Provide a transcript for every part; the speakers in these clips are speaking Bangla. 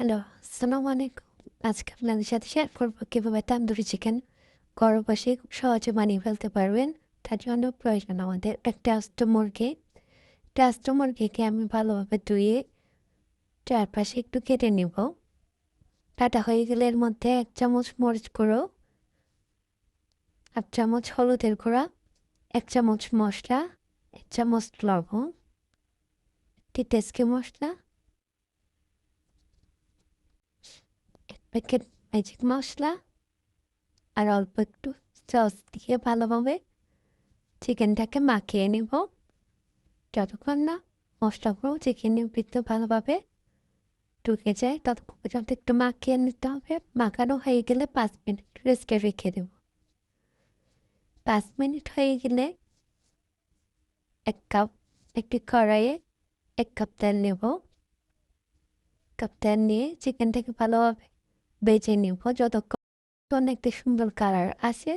হ্যালো, আসসালামু আলাইকুম। আজকে আপনাদের সাথে শেয়ার করব কীভাবে তান্দুরি চিকেন ঘরে বসে খুব সহজে বানিয়ে ফেলতে পারবেন। তার জন্য প্রয়োজন আমাদের একটা আস্ত মুরগি। একটা আস্ত মুরগিকে আমি ভালোভাবে ধুয়ে চারপাশে একটু কেটে নেব। কাটা হয়ে গেলে এর মধ্যে ১ চামচ মরিচ গুঁড়ো, ১ চামচ হলুদের গুঁড়া, ১ চামচ মশলা, ১ চামচ লবণ, একটি টেস্কি মশলা, ১ প্যাকেট ম্যাজিক মশলা আর অল্প একটু সস দিয়ে ভালোভাবে চিকেনটাকে মাখিয়ে নেব। যতক্ষণ না মশলাগুলো চিকেনের ভিতরে ভালোভাবে ঢুকে যায় ততক্ষণ পর্যন্ত একটু মাখিয়ে নিতে হবে। মাখানো হয়ে গেলে ৫ মিনিট রেস্টে রেখে দেব। ৫ মিনিট হয়ে গেলে ১ কাপ একটি কড়াইয়ে ১ কাপ তেল নেব। কাপ তেল নিয়ে চিকেনটাকে ভালোভাবে ভেজে নেব যতক্ষণ একটা সুন্দর কালার আসে।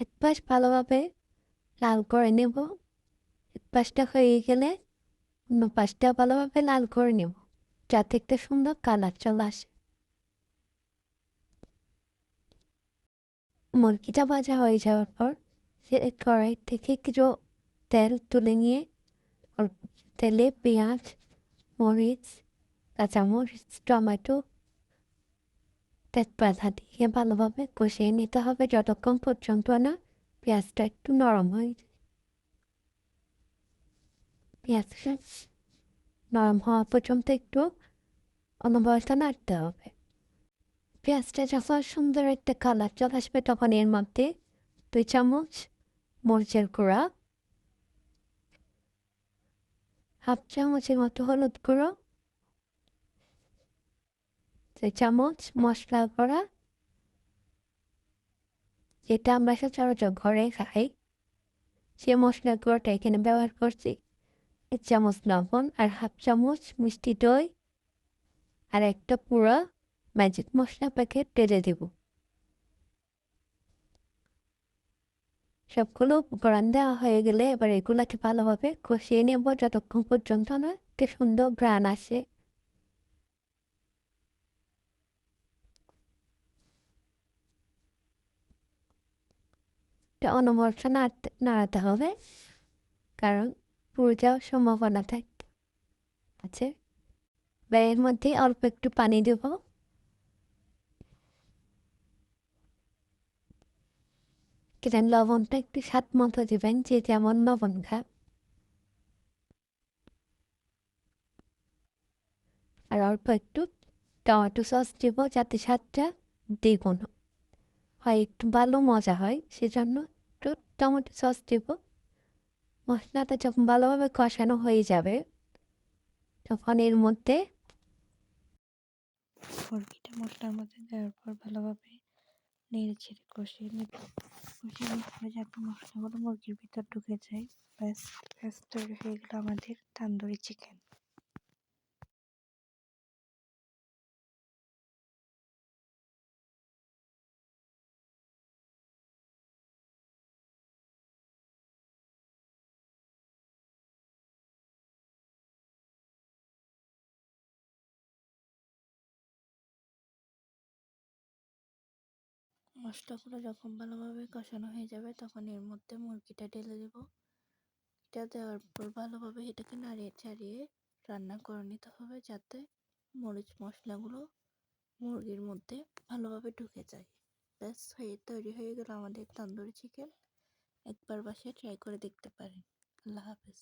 এক পাশ ভালোভাবে লাল করে নেব। এক পাশটা হয়ে গেলে অন্য পাশটা ভালোভাবে লাল করে নেব যাতে একটা সুন্দর কালার চলে আসে। মুরগিটা ভাজা হয়ে যাওয়ার পর সে কড়াই থেকে কিছু তেল তুলে নিয়ে অল্প তেলে পেঁয়াজ, মরিচ, কাঁচামরিচ, টমেটো, তেজপাতা দিয়ে ভালোভাবে কষিয়ে নিতে হবে যতক্ষণ পর্যন্ত না পেঁয়াজটা একটু নরম হয়ে যায়। পেঁয়াজটা নরম হওয়া পর্যন্ত একটু অনবরত নাড়তে হবে। পেঁয়াজটা যখন সুন্দর একটা কালার চলে আসবে তখন এর মধ্যে ২ চামচ মরিচের গুঁড়া, ১/২ চামচের মতো হলুদ গুঁড়ো, ২ চামচ মশলা গুঁড়া যেটা আমরা সচরাচর ঘরে খাই সে মশলা গুঁড়োটা এখানে ব্যবহার করছি। ১ চামচ লবণ আর ১/২ চামচ মিষ্টি দই আর একটা পুরো ম্যাজিক মশলা প্যাকেট ঢেলে দেব। সবগুলো উপকরণ দেওয়া হয়ে গেলে এবার এগুলাকে ভালোভাবে কষিয়ে নেব যতক্ষণ পর্যন্ত না একটা সুন্দর ঘ্রাণ আসে। এটা অনবরত নাড়াতে হবে কারণ পুড়ে যাওয়ার সম্ভাবনা আছে। এবার এর মধ্যে অল্প একটু পানি দেব। এখানে লবণটা একটু স্বাদ মতো দেবেন যে যেমন লবণ খায়। আর অল্প একটু টমেটো সস দেব যাতে স্বাদটা দ্বিগুণ হয়, একটু ভালো মজা হয় সেজন্য একটু টমেটো সস দেব। মশলাটা যখন ভালোভাবে কষানো হয়ে যাবে তখন এর মধ্যে মুরগিটা মশলার মধ্যে দেওয়ার পর ভালোভাবে নেড়ে ছেড়ে কষিয়ে নেব। কষিয়ে নেওয়ার পরে যাতে মশলাগুলো মুরগির ভিতর ঢুকে যায় ব্যাস ব্যাস তৈরি হয়ে গেল আমাদের তান্দুরি চিকেন। মশলাগুলো যখন ভালোভাবে কষানো হয়ে যাবে তখন এর মধ্যে মুরগিটা ঢেলে দেব। এটা দেওয়ার পর ভালোভাবে এটাকে নাড়িয়ে চাড়িয়ে রান্না করে নিতে হবে যাতে মরিচ মশলাগুলো মুরগির মধ্যে ভালোভাবে ঢুকে যায়। ব্যাস তৈরি হয়ে গেল আমাদের তন্দুরি চিকেন। একবার বাসায় ট্রাই করে দেখতে পারেন। আল্লাহ হাফেজ।